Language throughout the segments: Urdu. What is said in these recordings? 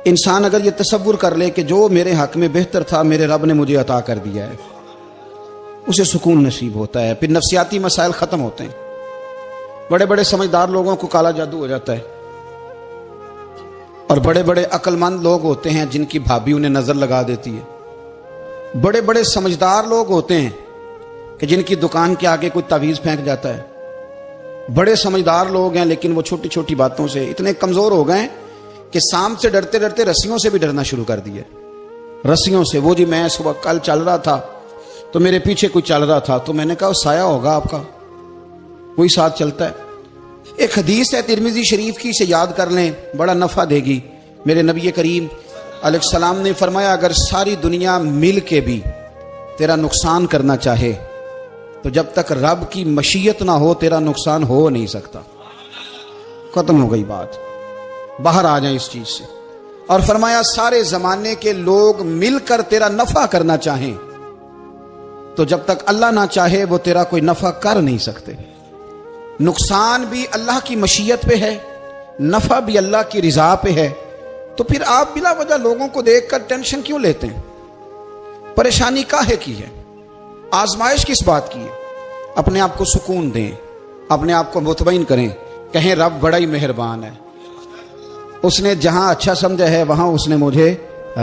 انسان اگر یہ تصور کر لے کہ جو میرے حق میں بہتر تھا میرے رب نے مجھے عطا کر دیا ہے، اسے سکون نصیب ہوتا ہے، پھر نفسیاتی مسائل ختم ہوتے ہیں۔ بڑے بڑے سمجھدار لوگوں کو کالا جادو ہو جاتا ہے، اور بڑے بڑے عقل مند لوگ ہوتے ہیں جن کی بھابھی انہیں نظر لگا دیتی ہے۔ بڑے بڑے سمجھدار لوگ ہوتے ہیں کہ جن کی دکان کے آگے کوئی تعویذ پھینک جاتا ہے۔ بڑے سمجھدار لوگ ہیں لیکن وہ چھوٹی چھوٹی باتوں سے اتنے کمزور ہو گئے کہ سانپ سے ڈرتے ڈرتے رسیوں سے بھی ڈرنا شروع کر دیا۔ رسیوں سے، وہ جی میں صبح کل چل رہا تھا تو میرے پیچھے کوئی چل رہا تھا تو میں نے کہا وہ سایہ ہوگا آپ کا، وہی ساتھ چلتا ہے۔ ایک حدیث ہے ترمذی شریف کی، اسے یاد کر لیں، بڑا نفع دے گی۔ میرے نبی کریم علیہ السلام نے فرمایا اگر ساری دنیا مل کے بھی تیرا نقصان کرنا چاہے تو جب تک رب کی مشیت نہ ہو تیرا نقصان ہو نہیں سکتا۔ ختم ہو گئی بات، باہر آ جائیں اس چیز سے۔ اور فرمایا سارے زمانے کے لوگ مل کر تیرا نفع کرنا چاہیں تو جب تک اللہ نہ چاہے وہ تیرا کوئی نفع کر نہیں سکتے۔ نقصان بھی اللہ کی مشیت پہ ہے، نفع بھی اللہ کی رضا پہ ہے، تو پھر آپ بلا وجہ لوگوں کو دیکھ کر ٹینشن کیوں لیتے ہیں؟ پریشانی کاہے کی ہے؟ آزمائش کس بات کی ہے؟ اپنے آپ کو سکون دیں، اپنے آپ کو مطمئن کریں، کہیں رب بڑا ہی مہربان ہے، اس نے جہاں اچھا سمجھا ہے وہاں اس نے مجھے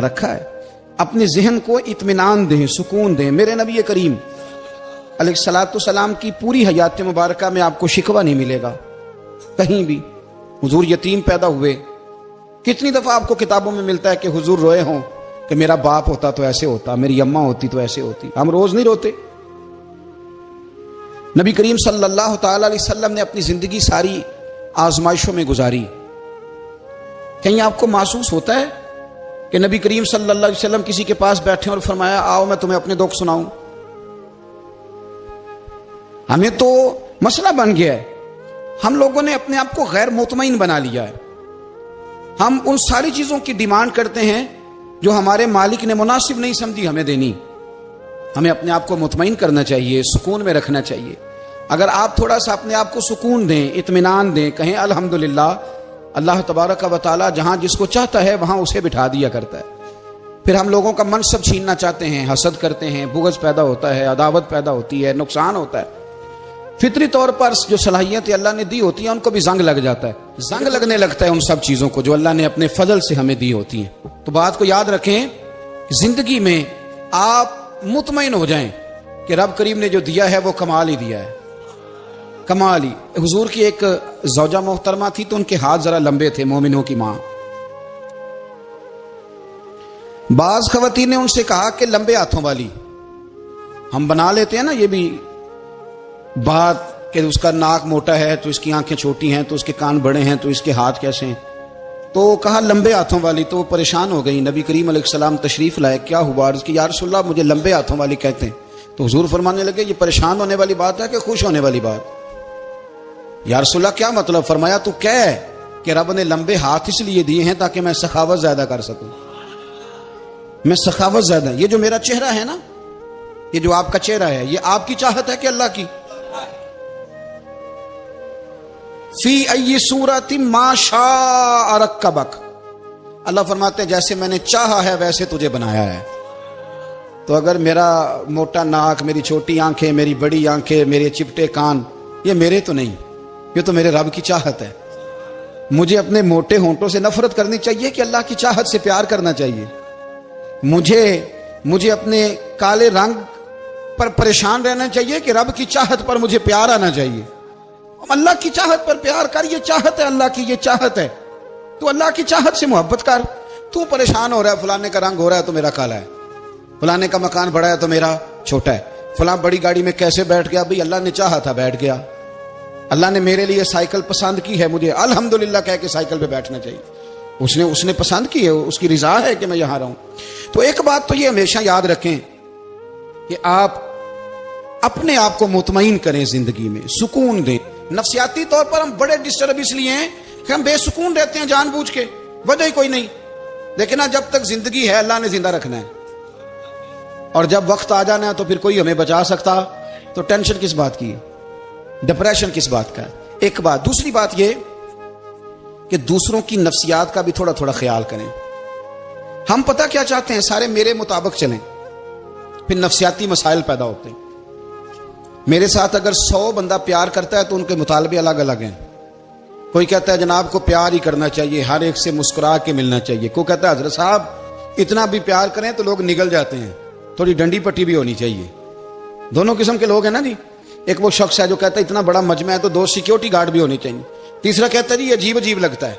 رکھا ہے۔ اپنے ذہن کو اطمینان دیں، سکون دیں۔ میرے نبی کریم علیہ الصلوۃ والسلام کی پوری حیات مبارکہ میں آپ کو شکوہ نہیں ملے گا کہیں بھی۔ حضور یتیم پیدا ہوئے، کتنی دفعہ آپ کو کتابوں میں ملتا ہے کہ حضور روئے ہوں کہ میرا باپ ہوتا تو ایسے ہوتا، میری اماں ہوتی تو ایسے ہوتی۔ ہم روز نہیں روتے۔ نبی کریم صلی اللہ تعالی علیہ وسلم نے اپنی زندگی ساری آزمائشوں میں گزاری۔ کہیں آپ کو محسوس ہوتا ہے کہ نبی کریم صلی اللہ علیہ وسلم کسی کے پاس بیٹھے اور فرمایا آؤ میں تمہیں اپنے دکھ سناؤں؟ ہمیں تو مسئلہ بن گیا ہے، ہم لوگوں نے اپنے آپ کو غیر مطمئن بنا لیا ہے۔ ہم ان ساری چیزوں کی ڈیمانڈ کرتے ہیں جو ہمارے مالک نے مناسب نہیں سمجھی ہمیں دینی۔ ہمیں اپنے آپ کو مطمئن کرنا چاہیے، سکون میں رکھنا چاہیے۔ اگر آپ تھوڑا سا اپنے آپ کو سکون دیں، اطمینان دیں، کہیں الحمدللہ، اللہ تبارک و تعالی جہاں جس کو چاہتا ہے وہاں اسے بٹھا دیا کرتا ہے۔ پھر ہم لوگوں کا منصب چھیننا چاہتے ہیں، حسد کرتے ہیں، بغض پیدا ہوتا ہے، عداوت پیدا ہوتی ہے، نقصان ہوتا ہے۔ فطری طور پر جو صلاحیتیں اللہ نے دی ہوتی ہیں ان کو بھی زنگ لگ جاتا ہے، زنگ لگنے لگتا ہے ان سب چیزوں کو جو اللہ نے اپنے فضل سے ہمیں دی ہوتی ہیں۔ تو بات کو یاد رکھیں، زندگی میں آپ مطمئن ہو جائیں کہ رب کریم نے جو دیا ہے وہ کمال ہی دیا ہے، کمال ہی۔ حضور کی ایک زوجہ محترمہ تھی تو ان کے ہاتھ ذرا لمبے تھے، مومنوں کی ماں۔ بعض خواتین نے ان سے کہا کہ لمبے ہاتھوں والی، ہم بنا لیتے ہیں نا یہ بھی بات کہ اس کا ناک موٹا ہے تو اس کی آنکھیں چھوٹی ہیں، تو اس کے کان بڑے ہیں تو اس کے ہاتھ کیسے ہیں، تو کہا لمبے ہاتھوں والی۔ تو وہ پریشان ہو گئی، نبی کریم علیہ السلام تشریف لائے، کیا ہوا؟ عرض کی یا رسول اللہ مجھے لمبے ہاتھوں والی کہتے ہیں۔ تو حضور فرمانے لگے یہ پریشان ہونے والی بات ہے کہ خوش ہونے والی بات؟ یا رسول اللہ کیا مطلب؟ فرمایا تو کہہ کہ رب نے لمبے ہاتھ اس لیے دیے ہیں تاکہ میں سخاوت زیادہ کر سکوں، میں سخاوت زیادہ۔ یہ جو میرا چہرہ ہے نا، یہ جو آپ کا چہرہ ہے، یہ آپ کی چاہت ہے کہ اللہ کی؟ فی ای صورت ما شاء رکبک، اللہ فرماتے ہیں جیسے میں نے چاہا ہے ویسے تجھے بنایا ہے۔ تو اگر میرا موٹا ناک، میری چھوٹی آنکھیں، میری بڑی آنکھیں، میرے چپٹے کان، یہ میرے تو نہیں، یہ تو میرے رب کی چاہت ہے۔ مجھے اپنے موٹے ہونٹوں سے نفرت کرنی چاہیے کہ اللہ کی چاہت سے پیار کرنا چاہیے؟ مجھے اپنے کالے رنگ پر پریشان رہنا چاہیے کہ رب کی چاہت پر مجھے پیار آنا چاہیے؟ اللہ کی چاہت پر پیار کر، یہ چاہت ہے اللہ کی، یہ چاہت ہے، تو اللہ کی چاہت سے محبت کر۔ تو پریشان ہو رہا ہے فلانے کا رنگ ہو رہا ہے تو میرا کالا ہے، فلانے کا مکان بڑا ہے تو میرا چھوٹا ہے، فلاں بڑی گاڑی میں کیسے بیٹھ گیا؟ بھئی اللہ نے چاہا تھا بیٹھ گیا، اللہ نے میرے لیے سائیکل پسند کی ہے، مجھے الحمدللہ کہہ کے سائیکل پہ بیٹھنا چاہیے، اس نے پسند کی ہے، اس کی رضا ہے کہ میں یہاں رہوں۔ تو ایک بات تو یہ ہمیشہ یاد رکھیں کہ آپ اپنے آپ کو مطمئن کریں، زندگی میں سکون دیں۔ نفسیاتی طور پر ہم بڑے ڈسٹرب اس لیے ہیں کہ ہم بے سکون رہتے ہیں جان بوجھ کے، وجہ ہی کوئی نہیں، لیکن جب تک زندگی ہے اللہ نے زندہ رکھنا ہے، اور جب وقت آ جانا ہے تو پھر کوئی ہمیں بچا سکتا، تو ٹینشن کس بات کی ہے، ڈپریشن کس بات کا ہے؟ ایک بات۔ دوسری بات یہ کہ دوسروں کی نفسیات کا بھی تھوڑا تھوڑا خیال کریں۔ ہم پتہ کیا چاہتے ہیں؟ سارے میرے مطابق چلیں، پھر نفسیاتی مسائل پیدا ہوتے ہیں۔ میرے ساتھ اگر 100 بندہ پیار کرتا ہے تو ان کے مطالبے الگ الگ ہیں۔ کوئی کہتا ہے جناب کو پیار ہی کرنا چاہیے، ہر ایک سے مسکرا کے ملنا چاہیے۔ کوئی کہتا ہے حضرت صاحب اتنا بھی پیار کریں تو لوگ نگل جاتے ہیں، تھوڑی ڈنڈی پٹی بھی ہونی چاہیے۔ دونوں قسم کے لوگ ہیں نا جی۔ ایک وہ شخص ہے جو کہتا ہے اتنا بڑا مجمع ہے تو 2 سیکیورٹی گارڈ بھی ہونے چاہیے۔ تیسرا کہتا ہے جی عجیب عجیب لگتا ہے،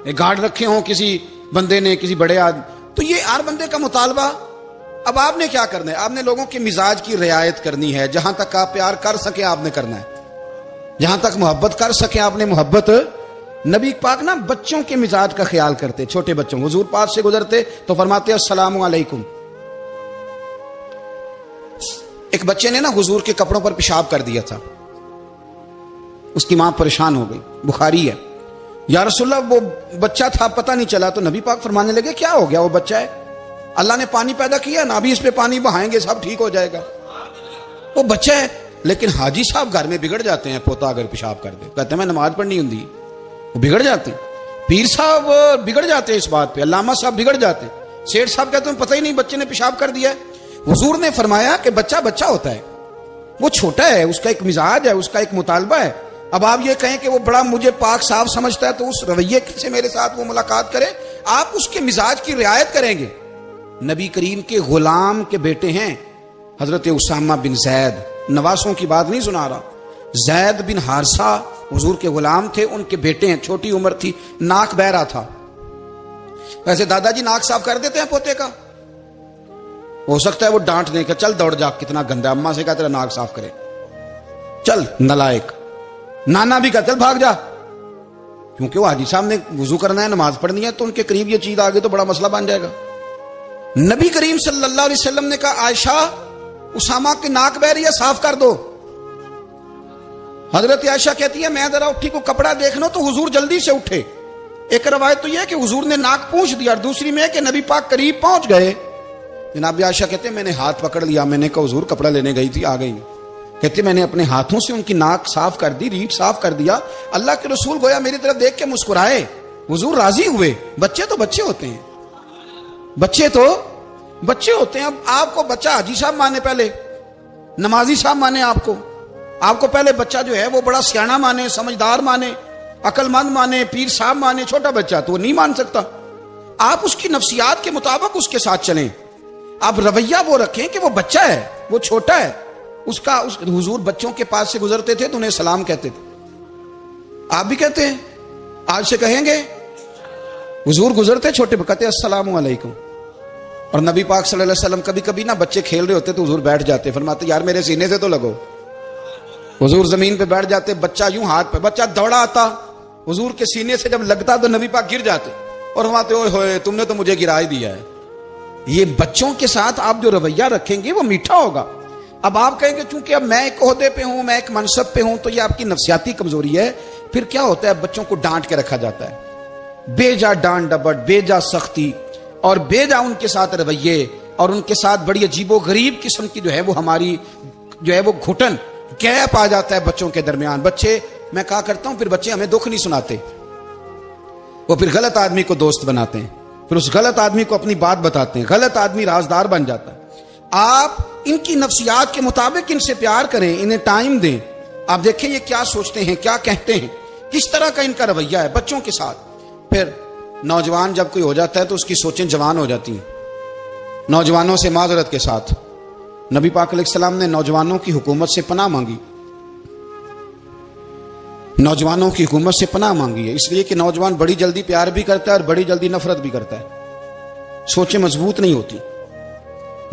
ایک گارڈ رکھے ہوں کسی بندے نے، کسی بڑے آدمی۔ تو یہ ہر بندے کا مطالبہ۔ اب آپ نے کیا کرنا ہے؟ آپ نے لوگوں کے مزاج کی رعایت کرنی ہے۔ جہاں تک آپ پیار کر سکیں آپ نے کرنا ہے، جہاں تک محبت کر سکیں آپ نے محبت۔ نبی پاک نا بچوں کے مزاج کا خیال کرتے، چھوٹے بچوں، حضور پاک سے گزرتے تو فرماتے السلام علیکم۔ ایک بچے نے نا حضور کے کپڑوں پر پیشاب کر دیا تھا، اس کی ماں پریشان ہو گئی، بخاری ہے۔ یا رسول اللہ وہ بچہ تھا پتہ نہیں چلا، تو نبی پاک فرمانے لگے کیا ہو گیا؟ وہ بچہ ہے، اللہ نے پانی پیدا کیا نا، ابھی اس پہ پانی بہائیں گے سب ٹھیک ہو جائے گا۔ وہ بچہ ہے، لیکن حاجی صاحب گھر میں بگڑ جاتے ہیں، پوتا اگر پیشاب کر دے کہتے ہیں میں نماز پڑھنی ہوں، وہ بگڑ جاتے ہیں۔ پیر صاحب بگڑ جاتے ہیں اس بات پہ، علامہ صاحب بگڑ جاتے ہیں، سیٹھ صاحب کہتے ہیں پتہ ہی نہیں بچے نے پیشاب کر دیا ہے۔ حضور نے فرمایا کہ بچہ بچہ ہوتا ہے، وہ چھوٹا ہے، اس کا ایک مزاج ہے، اس کا ایک مطالبہ ہے۔ اب آپ یہ کہیں کہ وہ بڑا مجھے پاک صاف سمجھتا ہے تو اس رویے سے میرے ساتھ وہ ملاقات کرے، آپ اس کے مزاج کی رعایت کریں گے۔ نبی کریم کے غلام کے بیٹے ہیں حضرت اسامہ بن زید، نواسوں کی بات نہیں سنا رہا، زید بن حارثہ حضور کے غلام تھے، ان کے بیٹے ہیں، چھوٹی عمر تھی، ناک بہ رہا تھا۔ ویسے دادا جی ناک صاف کر دیتے ہیں پوتے کا، ہو سکتا ہے وہ ڈانٹ دیں کہ چل دوڑ جا کتنا گندا، اماں سے کہا تیرا ناک صاف کرے، چل نلائق۔ نانا بھی کہا چل بھاگ جا، کیونکہ وہ حاجی صاحب نے وضو کرنا ہے، نماز پڑھنی ہے، تو ان کے قریب یہ چیز آگے تو بڑا مسئلہ بن جائے گا۔ نبی کریم صلی اللہ علیہ وسلم نے کہا عائشہ اسامہ کی ناک بہ رہی ہے صاف کر دو۔ حضرت عائشہ کہتی ہے میں ذرا اٹھی کو کپڑا دیکھ لوں تو حضور جلدی سے اٹھے۔ ایک روایت تو یہ ہے کہ حضور نے ناک پوچھ دیا، اور دوسری میں کہ نبی پاک قریب پہنچ گئے۔ جناب عائشہ کہتے ہیں میں نے ہاتھ پکڑ لیا، میں نے کہا حضور کپڑا لینے گئی تھی آ گئی۔ کہتے میں نے اپنے ہاتھوں سے ان کی ناک صاف کر دی، ریٹ صاف کر دیا۔ اللہ کے رسول گویا میری طرف دیکھ کے مسکرائے، حضور راضی ہوئے۔ بچے تو بچے ہوتے ہیں، بچے تو بچے ہوتے ہیں۔ اب آپ کو بچہ حاجی صاحب مانے، پہلے نمازی صاحب مانے، آپ کو پہلے بچہ جو ہے وہ بڑا سیاںا مانے، سمجھدار مانے، عقل مند مانے، پیر صاحب مانے۔ چھوٹا بچہ تو وہ نہیں مان سکتا۔ آپ اس کی نفسیات کے مطابق اس کے ساتھ چلیں، آپ رویہ وہ رکھیں کہ وہ بچہ ہے، وہ چھوٹا ہے۔ اس حضور بچوں کے پاس سے گزرتے تھے تو انہیں سلام کہتے تھے، آپ بھی کہتے ہیں، آج سے کہیں گے۔ حضور گزرتے چھوٹے کہتے السلام علیکم۔ اور نبی پاک صلی اللہ علیہ وسلم کبھی کبھی نا بچے کھیل رہے ہوتے تو حضور بیٹھ جاتے، فرماتے یار میرے سینے سے تو لگو۔ حضور زمین پہ بیٹھ جاتے، بچہ یوں ہاتھ پہ، بچہ دوڑا آتا، حضور کے سینے سے جب لگتا تو نبی پاک گر جاتے اور فرماتے اوئے ہوئے تم نے تو مجھے گرا ہی دیا ہے۔ یہ بچوں کے ساتھ آپ جو رویہ رکھیں گے وہ میٹھا ہوگا۔ اب آپ کہیں گے چونکہ اب میں ایک عہدے پہ ہوں، میں ایک منصب پہ ہوں، تو یہ آپ کی نفسیاتی کمزوری ہے۔ پھر کیا ہوتا ہے؟ بچوں کو ڈانٹ کے رکھا جاتا ہے، بے جا ڈانٹ ڈپٹ، بے جا سختی، اور بے جا ان کے ساتھ رویے، اور ان کے ساتھ بڑی عجیب و غریب قسم کی جو ہے وہ ہماری جو ہے وہ گھٹن گیپ آ جاتا ہے بچوں کے درمیان۔ بچے، میں کہا کرتا ہوں، پھر بچے ہمیں دکھ نہیں سناتے، وہ پھر غلط آدمی کو دوست بناتے ہیں، پھر اس غلط آدمی کو اپنی بات بتاتے ہیں، غلط آدمی رازدار بن جاتا ہے۔ آپ ان کی نفسیات کے مطابق ان سے پیار کریں، انہیں ٹائم دیں، آپ دیکھیں یہ کیا سوچتے ہیں، کیا کہتے ہیں، کس طرح کا ان کا رویہ ہے بچوں کے ساتھ۔ پھر نوجوان جب کوئی ہو جاتا ہے تو اس کی سوچیں جوان ہو جاتی ہیں۔ نوجوانوں سے معذرت کے ساتھ نبی پاک علیہ السلام نے نوجوانوں کی حکومت سے پناہ مانگی، نوجوانوں کی حکومت سے پناہ مانگی ہے، اس لیے کہ نوجوان بڑی جلدی پیار بھی کرتا ہے اور بڑی جلدی نفرت بھی کرتا ہے، سوچیں مضبوط نہیں ہوتی۔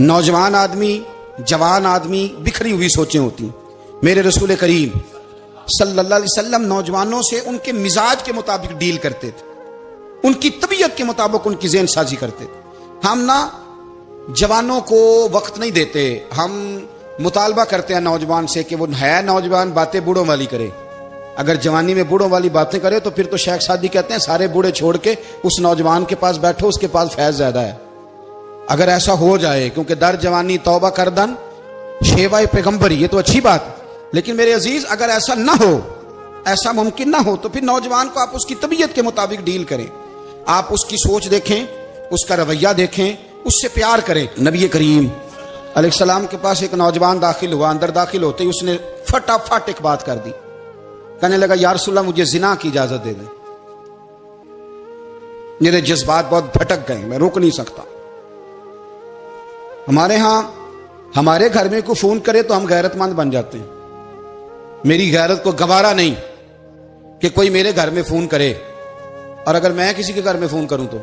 نوجوان آدمی، جوان آدمی، بکھری ہوئی سوچیں ہوتی ہیں۔ میرے رسول کریم صلی اللہ علیہ وسلم نوجوانوں سے ان کے مزاج کے مطابق ڈیل کرتے تھے، ان کی طبیعت کے مطابق ان کی ذہن سازی کرتے تھے۔ ہم نہ جوانوں کو وقت نہیں دیتے، ہم مطالبہ کرتے ہیں نوجوان سے کہ وہ ہے نوجوان باتیں بوڑھوں والی کرے، اگر جوانی میں بوڑھوں والی باتیں کرے تو پھر تو شیخ سعدی کہتے ہیں سارے بوڑھے چھوڑ کے اس نوجوان کے پاس بیٹھو، اس کے پاس فیض زیادہ ہے۔ اگر ایسا ہو جائے، کیونکہ در جوانی توبہ کردن شیوائے پیغمبری، یہ تو اچھی بات، لیکن میرے عزیز اگر ایسا نہ ہو، ایسا ممکن نہ ہو، تو پھر نوجوان کو آپ اس کی طبیعت کے مطابق ڈیل کریں۔ آپ اس کی سوچ دیکھیں، اس کا رویہ دیکھیں، اس سے پیار کریں۔ نبی کریم علیہ السلام کے پاس ایک نوجوان داخل ہوا، اندر داخل ہوتے ہی اس نے فٹافٹ ایک بات کر دی، کہنے لگا یا رسول اللہ مجھے زنا کی اجازت دے دیں، میرے جذبات بہت بھٹک گئے، میں روک نہیں سکتا۔ ہمارے ہاں ہمارے گھر میں کوئی فون کرے تو ہم غیرت مند بن جاتے ہیں، میری غیرت کو گوارا نہیں کہ کوئی میرے گھر میں فون کرے، اور اگر میں کسی کے گھر میں فون کروں تو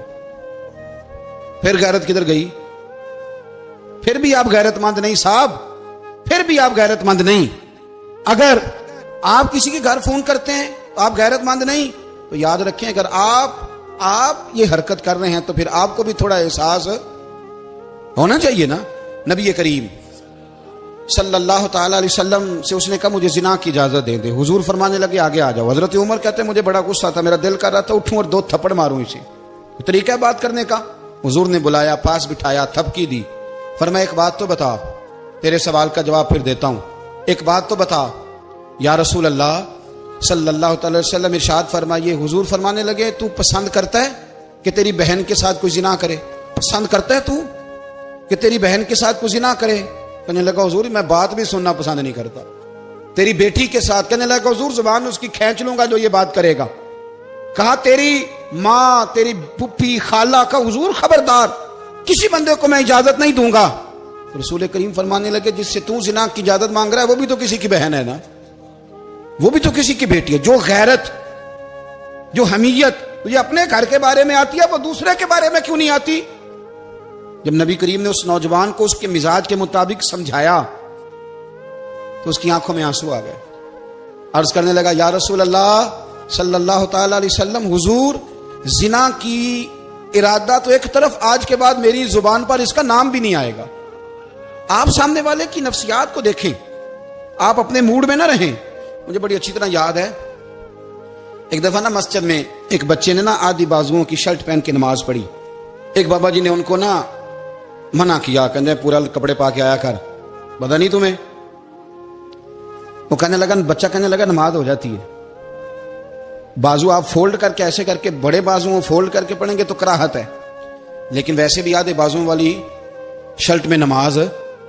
پھر غیرت کدھر گئی؟ پھر بھی آپ غیرت مند نہیں صاحب، پھر بھی آپ غیرت مند نہیں۔ اگر آپ کسی کے گھر فون کرتے ہیں تو آپ غیرت مند نہیں، تو یاد رکھیں اگر آپ یہ حرکت کر رہے ہیں تو پھر آپ کو بھی تھوڑا احساس ہونا چاہیے نا۔ نبی کریم صلی اللہ تعالی علیہ وسلم سے اس نے کہا مجھے زنا کی اجازت دے دے۔ حضور فرمانے لگے آگے آ جاؤ۔ حضرت عمر کہتے ہیں مجھے بڑا غصہ تھا، میرا دل کر رہا تھا اٹھوں اور 2 تھپڑ ماروں اسے، طریقہ ہے بات کرنے کا۔ حضور نے بلایا، پاس بٹھایا، تھپکی دی، فرمایا ایک بات تو بتا، تیرے سوال کا جواب پھر دیتا ہوں، ایک بات تو بتا یا رسول اللہ صلی اللہ تعالی وسلم۔ ارشاد فرمائیے، حضور فرمانے لگے تو پسند کرتا ہے کہ تیری بہن کے ساتھ کوئی زنا کرے؟ پسند کرتا ہے تو کہ تیری بہن کے ساتھ کوئی زنا کرے؟ کہنے لگا حضور میں بات بھی سننا پسند نہیں کرتا۔ تیری بیٹی کے ساتھ؟ کہنے لگا حضور زبان اس کی کھینچ لوں گا جو یہ بات کرے گا۔ کہا تیری ماں، تیری پھپھی، خالہ کا؟ حضور خبردار، کسی بندے کو میں اجازت نہیں دوں گا۔ رسول کریم فرمانے لگے جس سے تو زنا کی اجازت مانگ رہا ہے وہ بھی تو کسی کی بہن ہے نا، وہ بھی تو کسی کی بیٹی ہے۔ جو غیرت، جو حمیت یہ اپنے گھر کے بارے میں آتی ہے وہ دوسرے کے بارے میں کیوں نہیں آتی؟ جب نبی کریم نے اس نوجوان کو اس کے مزاج کے مطابق سمجھایا تو اس کی آنکھوں میں آنسو آ گئے۔ عرض کرنے لگا یا رسول اللہ صلی اللہ تعالی علیہ وسلم، حضور زنا کی ارادہ تو ایک طرف، آج کے بعد میری زبان پر اس کا نام بھی نہیں آئے گا۔ آپ سامنے والے کی نفسیات کو دیکھیں، آپ اپنے موڈ میں نہ رہیں۔ مجھے بڑی اچھی طرح یاد ہے ایک دفعہ نا مسجد میں ایک بچے نے نا آدھی بازوؤں کی شرٹ پہن کے نماز پڑھی۔ ایک بابا جی نے ان کو نا منع کیا، کہنے پورا کپڑے پا کے آیا کر، پتا نہیں تمہیں؟ وہ کہنے لگا، بچہ کہنے لگا نماز ہو جاتی ہے، بازو آپ فولڈ کر کے ایسے کر کے، بڑے بازو فولڈ کر کے پڑھیں گے تو کراہت ہے، لیکن ویسے بھی آدھے بازو والی شرٹ میں نماز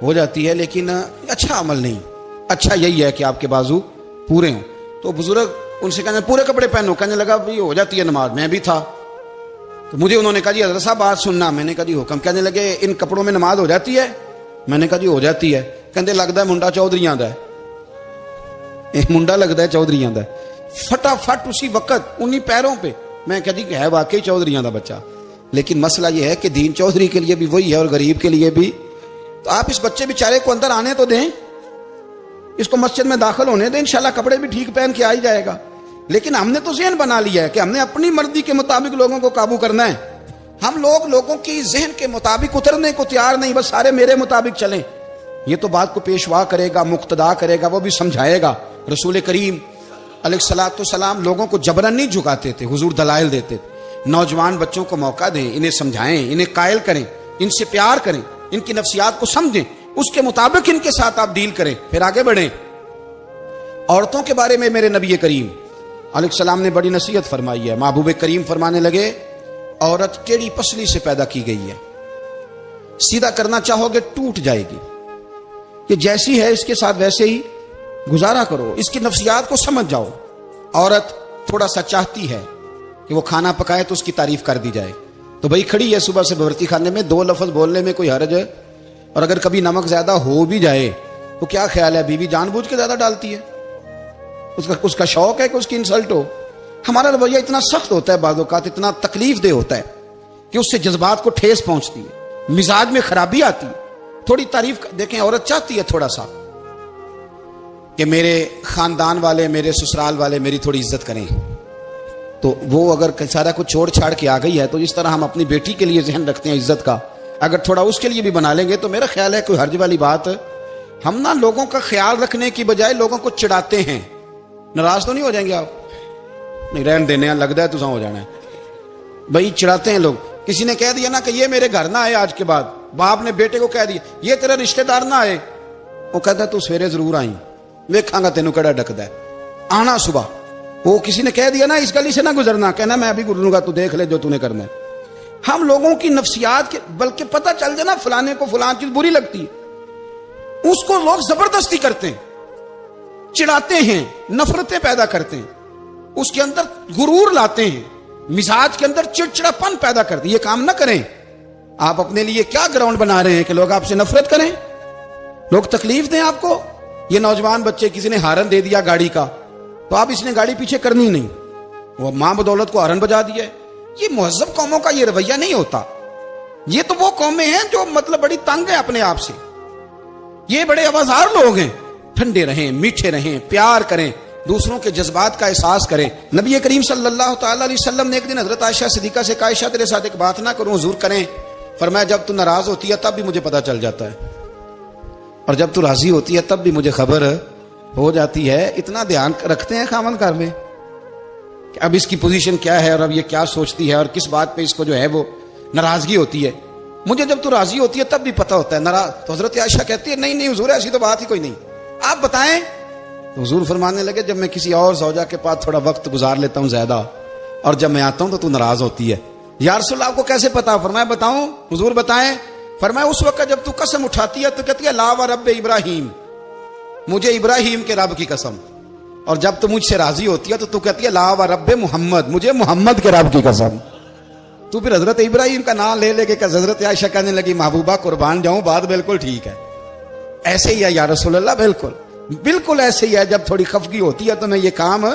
ہو جاتی ہے، لیکن اچھا عمل نہیں، اچھا یہی ہے کہ آپ کے بازو پورے ہوں۔ تو بزرگ ان سے کہنے پورے کپڑے پہنو، کہنے لگا بھائی ہو جاتی ہے نماز، میں بھی تھا تو مجھے انہوں نے کہا جی حضرت صاحب بات سننا، میں نے کہا جی حکم۔ کہنے لگے ان کپڑوں میں نماز ہو جاتی ہے؟ میں نے کہا جی ہو جاتی ہے۔ کہنے لگتا ہے منڈا چودھریاں دا ہے، منڈا لگتا ہے چودھریاں دا ہے۔ فٹافٹ اسی وقت انہی پیروں پہ میں کہا جی ہے واقعی چودھریاں دا بچہ، لیکن مسئلہ یہ ہے کہ دین چودھری کے لیے بھی وہی ہے اور غریب کے لیے بھی۔ تو آپ اس بچے بیچارے کو اندر آنے تو دیں، اس کو مسجد میں داخل ہونے دیں، انشاءاللہ کپڑے بھی ٹھیک پہن کے آ ہی جائے گا۔ لیکن ہم نے تو ذہن بنا لیا ہے کہ ہم نے اپنی مرضی کے مطابق لوگوں کو قابو کرنا ہے۔ ہم لوگوں کی ذہن کے مطابق اترنے کو تیار نہیں، بس سارے میرے مطابق چلیں۔ یہ تو بات کو پیشوا کرے گا، مقتدا کرے گا، وہ بھی سمجھائے گا۔ رسول کریم علیہ الصلوۃ والسلام لوگوں کو جبرن نہیں جھکاتے تھے، حضور دلائل دیتے تھے۔ نوجوان بچوں کو موقع دیں، انہیں سمجھائیں، انہیں قائل کریں، ان سے پیار کریں، ان کی نفسیات کو سمجھیں، اس کے مطابق ان کے ساتھ آپ ڈیل کریں، پھر آگے بڑھیں۔ عورتوں کے بارے میں میرے نبی کریم علیہ السلام نے بڑی نصیحت فرمائی ہے۔ محبوب کریم فرمانے لگے عورت ٹیڑھی پسلی سے پیدا کی گئی ہے، سیدھا کرنا چاہو گے ٹوٹ جائے گی، یہ جیسی ہے اس کے ساتھ ویسے ہی گزارا کرو، اس کی نفسیات کو سمجھ جاؤ۔ عورت تھوڑا سا چاہتی ہے کہ وہ کھانا پکائے تو اس کی تعریف کر دی جائے، تو بھائی کھڑی ہے صبح سے باورچی خانے میں، 2 لفظ بولنے میں کوئی حرج ہے؟ اور اگر کبھی نمک زیادہ ہو بھی جائے تو کیا خیال ہے، بیوی جان بوجھ کے زیادہ ڈالتی ہے؟ اس کا شوق ہے کہ اس کی انسلٹ ہو؟ ہمارا رویہ اتنا سخت ہوتا ہے، بعض اوقات اتنا تکلیف دہ ہوتا ہے کہ اس سے جذبات کو ٹھیس پہنچتی ہے، مزاج میں خرابی آتی ہے۔ تھوڑی تعریف دیکھیں، عورت چاہتی ہے تھوڑا سا کہ میرے خاندان والے، میرے سسرال والے میری تھوڑی عزت کریں، تو وہ اگر سارا کچھ چھوڑ چھاڑ کے آ گئی ہے تو جس طرح ہم اپنی بیٹی کے لیے ذہن رکھتے ہیں عزت کا، اگر تھوڑا اس کے لیے بھی بنا لیں گے تو میرا خیال ہے کوئی حرج والی بات۔ ہم نا لوگوں کا خیال رکھنے کی بجائے لوگوں کو چڑھاتے ہیں۔ ناراض تو نہیں ہو جائیں گے آپ؟ نہیں رہن دینے، لگتا ہے تو ہو جانا ہے بھائی، چڑھاتے ہیں لوگ۔ کسی نے کہہ دیا نا کہ یہ میرے گھر نہ آئے آج کے بعد، باپ نے بیٹے کو کہہ دیا یہ تیرا رشتہ دار نہ آئے، وہ کہتا ہے تو سویرے ضرور آئی، ویکھاں گا تینوں کیڑا ڈکدا ہے، آنا صبح۔ وہ کسی نے کہہ دیا نا اس گلی سے نہ گزرنا، کہنا میں ابھی گزروں گا، تو دیکھ لے جو تو نے کرنا ہے۔ ہم لوگوں کی نفسیات کے بلکہ پتہ چل جائے نا فلانے کو فلان چیز بری لگتی ہے، اس کو لوگ زبردستی کرتے ہیں، چڑھاتے ہیں، نفرتیں پیدا کرتے ہیں، اس کے اندر غرور لاتے ہیں، مزاج کے اندر چڑچڑاپن پیدا کرتے ہیں۔ یہ کام نہ کریں۔ آپ اپنے لیے کیا گراؤنڈ بنا رہے ہیں کہ لوگ آپ سے نفرت کریں، لوگ تکلیف دیں آپ کو؟ یہ نوجوان بچے کسی نے ہارن دے دیا گاڑی کا، تو آپ اس نے گاڑی پیچھے کرنی نہیں، وہ ماں بدولت کو ہارن بجا دیا ہے۔ یہ مہذب قوموں کا یہ رویہ نہیں ہوتا۔ یہ تو وہ قومیں ہیں جو مطلب بڑی تنگ ہیں اپنے آپ سے، یہ بڑے آوازار لوگ ہیں۔ ٹھنڈے رہیں، میٹھے رہیں، پیار کریں، دوسروں کے جذبات کا احساس کریں۔ نبی کریم صلی اللہ تعالی علیہ وسلم نے ایک دن حضرت عائشہ صدیقہ سے کہا، عائشہ تیرے ساتھ ایک بات نہ کروں، حضور کریں؟ فرمایا جب تو ناراض ہوتی ہے تب بھی مجھے پتا چل جاتا ہے، اور جب تو راضی ہوتی ہے تب بھی مجھے خبر ہو جاتی ہے۔ اتنا دھیان رکھتے ہیں خاوند گھر میں کہ اب اس کی پوزیشن کیا ہے اور اب یہ کیا سوچتی ہے اور کس بات پہ اس کو جو ہے وہ ناراضگی ہوتی ہے۔ مجھے جب تو راضی ہوتی ہے تب بھی پتہ ہوتا ہے ناراض۔ تو حضرت عائشہ کہتی ہے نہیں نہیں حضور ایسی تو بات ہی کوئی نہیں، آپ بتائیں۔ تو حضور فرمانے لگے جب میں کسی اور زوجہ کے پاس تھوڑا وقت گزار لیتا ہوں زیادہ، اور جب میں آتا ہوں تو ناراض ہوتی ہے۔ یا رسول اللہ آپ کو کیسے پتا؟ فرمایا بتاؤں؟ حضور بتائیں۔ فرمایا اس وقت جب تو قسم اٹھاتی ہے تو کہتی ہے لا و رب ابراہیم، مجھے ابراہیم کے رب کی قسم، اور جب تو مجھ سے راضی ہوتی ہے تو کہتی ہے لا و رب محمد، مجھے محمد کے رب کی قسم۔ تو پھر حضرت ابراہیم کا نام لے لے کے حضرت عائشہ کہنے لگی محبوبہ قربان جاؤں، بات بالکل ٹھیک ہے، ایسے ہی ہے یا رسول اللہ، بالکل بالکل ایسے ہی ہے۔ جب تھوڑی خفگی ہوتی ہے تو میں یہ کام،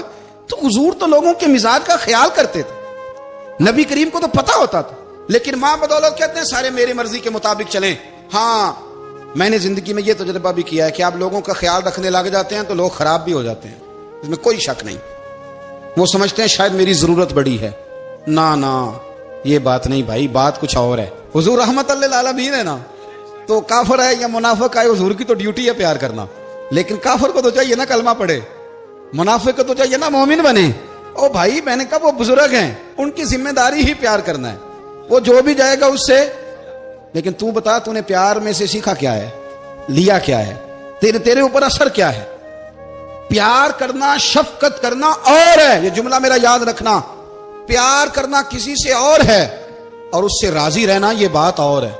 تو حضور تو لوگوں کے مزاج کا خیال کرتے تھے، نبی کریم کو تو پتا ہوتا تھا، لیکن ماں بدولت کہتے ہیں سارے میری مرضی کے مطابق چلیں۔ ہاں میں نے زندگی میں یہ تجربہ بھی کیا ہے کہ آپ لوگوں کا خیال رکھنے لگ جاتے ہیں تو لوگ خراب بھی ہو جاتے ہیں، اس میں کوئی شک نہیں۔ وہ سمجھتے ہیں شاید میری ضرورت بڑی ہے، نہ یہ بات نہیں بھائی، بات کچھ اور ہے۔ حضور رحمت للعالمین ہے نا، تو کافر ہے یا منافق ہے، حضور کی تو ڈیوٹی ہے پیار کرنا، لیکن کافر کو تو چاہیے نا کلمہ پڑھے، منافق کو تو چاہیے نا مومن بنے۔ او بھائی میں نے کہا وہ بزرگ ہیں، ان کی ذمہ داری ہی پیار کرنا ہے، وہ جو بھی جائے گا اس سے۔ لیکن تو بتا تو نے پیار میں سے سیکھا کیا ہے، لیا کیا ہے، تیرے اوپر اثر کیا ہے؟ پیار کرنا، شفقت کرنا اور ہے، یہ جملہ میرا یاد رکھنا، پیار کرنا کسی سے اور ہے اور اس سے راضی رہنا یہ بات اور ہے۔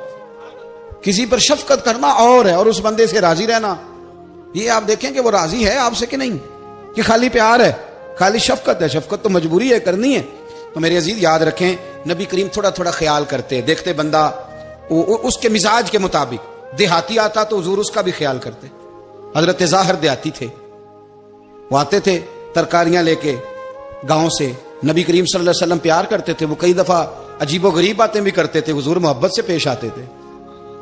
کسی پر شفقت کرنا اور ہے اور اس بندے سے راضی رہنا، یہ آپ دیکھیں کہ وہ راضی ہے آپ سے کہ نہیں، کہ خالی پیار ہے، خالی شفقت ہے۔ شفقت تو مجبوری ہے کرنی ہے۔ تو میرے عزیز یاد رکھیں نبی کریم تھوڑا تھوڑا خیال کرتے، دیکھتے بندہ اس کے مزاج کے مطابق، دیہاتی آتا تو حضور اس کا بھی خیال کرتے۔ حضرت ظاہر دیہاتی تھے، وہ آتے تھے ترکاریاں لے کے گاؤں سے، نبی کریم صلی اللہ علیہ وسلم پیار کرتے تھے، وہ کئی دفعہ عجیب و غریب باتیں بھی کرتے تھے، حضور محبت سے پیش آتے تھے،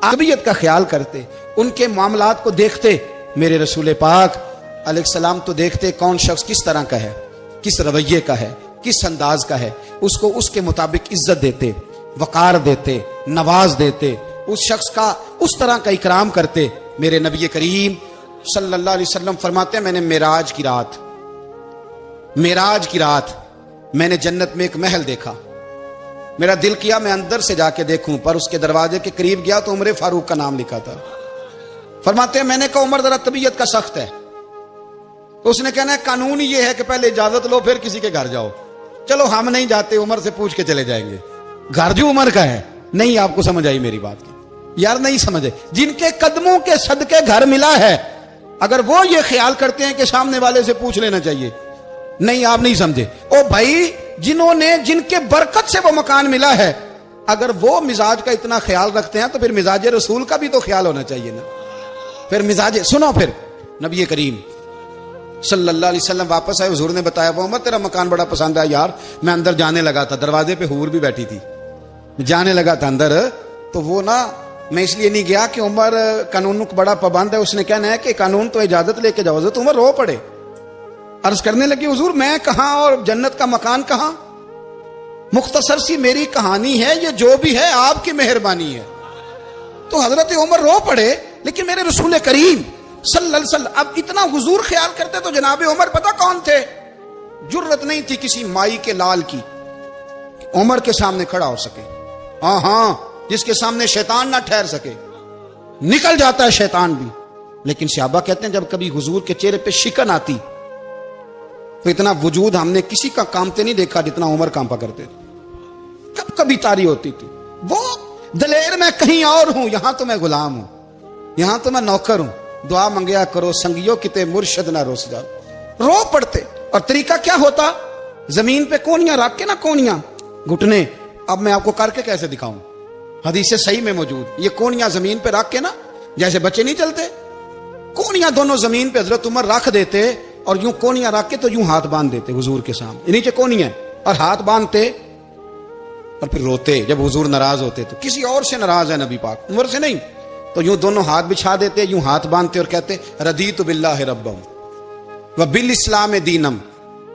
طبیعت کا خیال کرتے، ان کے معاملات کو دیکھتے۔ میرے رسول پاک علیہ السلام تو دیکھتے کون شخص کس طرح کا ہے، کس رویے کا ہے، کس انداز کا ہے، اس کو اس کے مطابق عزت دیتے، وقار دیتے، نواز دیتے، اس شخص کا اس طرح کا اکرام کرتے۔ میرے نبی کریم صلی اللہ علیہ وسلم فرماتے ہیں میں نے معراج کی رات میں نے جنت میں ایک محل دیکھا، میرا دل کیا میں اندر سے جا کے دیکھوں، پر اس کے دروازے کے قریب گیا تو عمر فاروق کا نام لکھا تھا۔ فرماتے ہیں میں نے کہا عمر ذرا طبیعت کا سخت ہے، تو اس نے کہنا ہے قانون یہ ہے کہ پہلے اجازت لو پھر کسی کے گھر جاؤ۔ چلو ہم نہیں جاتے، عمر سے پوچھ کے چلے جائیں گے، گھر جو عمر کا ہے۔ نہیں آپ کو سمجھ آئی میری بات کی؟ یار نہیں سمجھے، جن کے قدموں کے صدقے گھر ملا ہے، اگر وہ یہ خیال کرتے ہیں کہ سامنے والے سے پوچھ لینا چاہیے، نہیں آپ نہیں سمجھے۔ او بھائی جن کے برکت سے وہ مکان ملا ہے، اگر وہ مزاج کا اتنا خیال رکھتے ہیں تو پھر مزاج رسول کا بھی تو خیال ہونا چاہیے نا۔ پھر مزاج سنو، پھر نبی کریم صلی اللہ علیہ وسلم واپس آئے، حضور نے بتایا وہ عمر تیرا مکان بڑا پسند ہے یار، میں اندر جانے لگا تھا، دروازے پہ حور بھی بیٹھی تھی، جانے لگا تھا اندر، تو وہ نا میں اس لیے نہیں گیا کہ عمر قانون کو بڑا پابند ہے، اس نے کہنا ہے کہ قانون تو اجازت لے کے جاؤ، حضرت عمر رو پڑے، عرض کرنے لگی حضور میں کہاں اور جنت کا مکان کہاں، مختصر سی میری کہانی ہے، یہ جو بھی ہے آپ کی مہربانی ہے۔ تو حضرت عمر رو پڑے، لیکن میرے رسول کریم صلی اللہ علیہ وسلم اب اتنا حضور خیال کرتے تو جناب عمر پتہ کون تھے؟ جرت نہیں تھی کسی مائی کے لال کی عمر کے سامنے کھڑا ہو سکے، ہاں جس کے سامنے شیطان نہ ٹھہر سکے، نکل جاتا ہے شیطان بھی، لیکن صحابہ کہتے ہیں جب کبھی حضور کے چہرے پہ شکن آتی تو اتنا وجود ہم نے کسی کا کامتے نہیں دیکھا جتنا عمر کانپا کرتے تھے۔ کب کبھی تاری ہوتی تھی. وہ دلیر میں کہیں اور ہوں, یہاں تو میں غلام ہوں, یہاں تو میں نوکر ہوں. دعا منگیا کرو سنگیو کتے مرشد نہ روس جاؤ. رو پڑتے. اور طریقہ کیا ہوتا, زمین پہ کونیاں رکھ کے نا, کونیاں گھٹنے, اب میں آپ کو کر کے کیسے دکھاؤں, حدیث صحیح میں موجود, یہ کونیاں زمین پہ رکھ کے نا, جیسے بچے نہیں چلتے, کونیاں دونوں زمین پہ حضرت عمر رکھ دیتے اور یوں کونیاں رکھ کے تو یوں ہاتھ باندھ دیتے حضور کے سامنے, نیچے کونیاں اور ہاتھ باندھتے اور پھر روتے. جب حضور ناراض ہوتے تو کسی اور سے ناراض ہے نبی پاک, عمر سے نہیں, تو یوں دونوں ہاتھ بچھا دیتے, یوں ہاتھ باندھتے اور کہتے رضیت باللہ ربا وبالاسلام دینا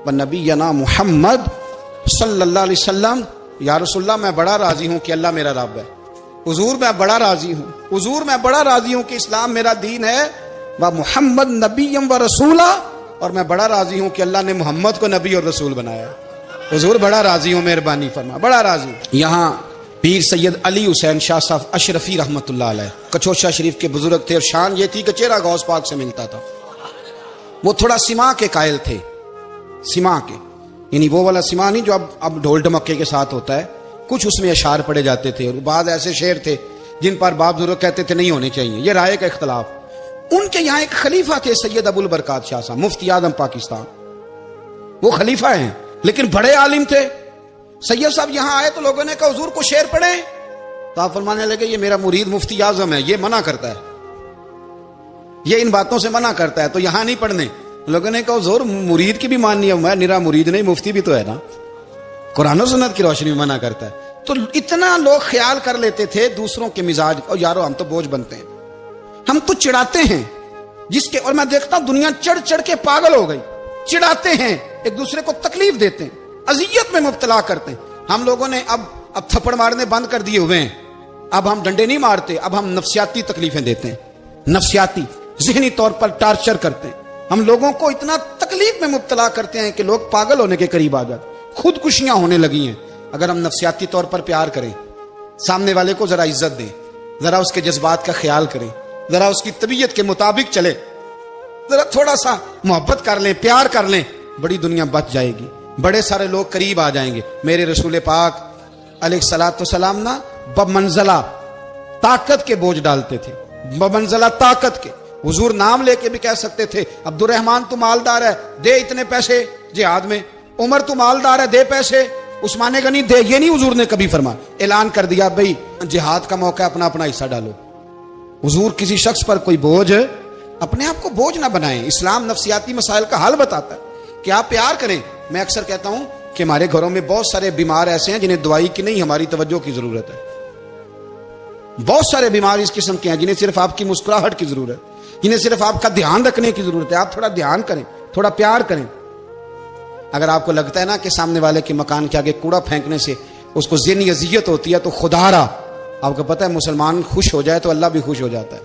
ونبینا محمد صلی اللہ علیہ وسلم. یا رسول اللہ میں بڑا راضی ہوں کہ اللہ میرا رب ہے. حضور میں بڑا راضی ہوں, حضور میں بڑا راضی ہوں کہ اسلام میرا دین ہے. و محمد نبیم و رسولہ, اور میں بڑا راضی ہوں کہ اللہ نے محمد کو نبی اور رسول بنایا. حضور بڑا راضی ہوں, مہربانی فرما, بڑا راضی. یہاں پیر سید علی حسین شاہ صاحب اشرفی رحمۃ اللہ علیہ کچوشا شریف کے بزرگ تھے, اور شان یہ تھی کہ چہرہ غوث پاک سے ملتا تھا. وہ تھوڑا سما کے قائل تھے, سما کے, یعنی وہ والا سما نہیں جو اب ڈھول ڈمکے کے ساتھ ہوتا ہے, کچھ اس میں اشعار پڑے جاتے تھے, اور بعض ایسے شعر تھے جن پر باپ بزرگ کہتے تھے نہیں ہونے چاہیے, یہ رائے کا اختلاف. ان کے یہاں ایک خلیفہ تھے سید ابو البرکات شاہ صاحب, مفتی اعظم پاکستان. وہ خلیفہ ہیں لیکن بڑے عالم تھے. سید صاحب یہاں آئے تو لوگوں نے کہا حضور کو شعر پڑھیں, تو آپ فرمانے لگے یہ میرا مرید مفتی اعظم ہے, یہ منع کرتا ہے, یہ ان باتوں سے منع کرتا ہے, تو یہاں نہیں پڑھنے. لوگوں نے کہا حضور مرید کی بھی ماننی ہے, میں نرا مرید نہیں, مفتی بھی تو ہے نا, قرآن و سنت کی روشنی میں منع کرتا ہے. تو اتنا لوگ خیال کر لیتے تھے دوسروں کے مزاج, اور یارو ہم تو بوجھ بنتے ہیں, ہم تو چڑھاتے ہیں جس کے, اور میں دیکھتا ہوں دنیا چڑھ چڑھ کے پاگل ہو گئی, چڑھاتے ہیں, ایک دوسرے کو تکلیف دیتے ہیں, اذیت میں مبتلا کرتے ہیں. ہم لوگوں نے اب تھپڑ مارنے بند کر دیے ہوئے ہیں, اب ہم ڈنڈے نہیں مارتے, اب ہم نفسیاتی تکلیفیں دیتے ہیں, نفسیاتی ذہنی طور پر ٹارچر کرتے ہیں. ہم لوگوں کو اتنا تکلیف میں مبتلا کرتے ہیں کہ لوگ پاگل ہونے کے قریب آ جاتے, خودکشیاں ہونے لگی ہیں. اگر ہم نفسیاتی طور پر پیار کریں, سامنے والے کو ذرا عزت دیں, ذرا اس کے جذبات کا خیال کریں, ذرا اس کی طبیعت کے مطابق چلے, ذرا تھوڑا سا محبت کر لیں, پیار کر لیں, بڑی دنیا بچ جائے گی, بڑے سارے لوگ قریب آ جائیں گے. میرے رسول پاک علیہ الصلوۃ والسلام نا بمنزلہ طاقت کے بوجھ ڈالتے تھے, بمنزلہ طاقت کے. حضور نام لے کے بھی کہہ سکتے تھے عبد الرحمن تو مالدار ہے, دے اتنے پیسے جہاد میں, عمر تو مالدار ہے, دے پیسے, عثمان غنی دے, یہ نہیں حضور نے کبھی فرمایا. اعلان کر دیا بھئی جہاد کا موقع ہے, اپنا اپنا حصہ ڈالو. حضور کسی شخص پر کوئی بوجھ, اپنے آپ کو بوجھ نہ بنائیں. اسلام نفسیاتی مسائل کا حل بتاتا ہے کہ آپ پیار کریں. میں اکثر کہتا ہوں کہ ہمارے گھروں میں بہت سارے بیمار ایسے ہیں جنہیں دوائی کی نہیں ہماری توجہ کی ضرورت ہے. بہت سارے بیمار اس قسم کے ہیں جنہیں صرف آپ کی مسکراہٹ کی ضرورت, جنہیں صرف آپ کا دھیان رکھنے کی ضرورت ہے. آپ تھوڑا دھیان کریں, تھوڑا پیار کریں. اگر آپ کو لگتا ہے نا کہ سامنے والے کے مکان کے آگے کوڑا پھینکنے سے اس کو ذہنی اذیت ہوتی ہے, تو خدا را آپ کو پتہ ہے مسلمان خوش ہو جائے تو اللہ بھی خوش ہو جاتا ہے.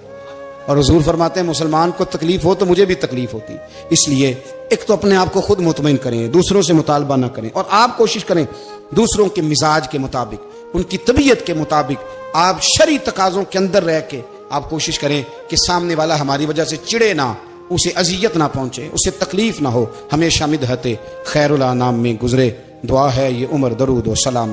اور حضور فرماتے ہیں مسلمان کو تکلیف ہو تو مجھے بھی تکلیف ہوتی. اس لیے ایک تو اپنے آپ کو خود مطمئن کریں, دوسروں سے مطالبہ نہ کریں, اور آپ کوشش کریں دوسروں کے مزاج کے مطابق, ان کی طبیعت کے مطابق, آپ شرعی تقاضوں کے اندر رہ کے آپ کوشش کریں کہ سامنے والا ہماری وجہ سے چڑے نہ, اسے اذیت نہ پہنچے, اسے تکلیف نہ ہو, ہمیشہ مدحت خیر الانام میں گزرے. دعا ہے یہ عمر درود و سلام.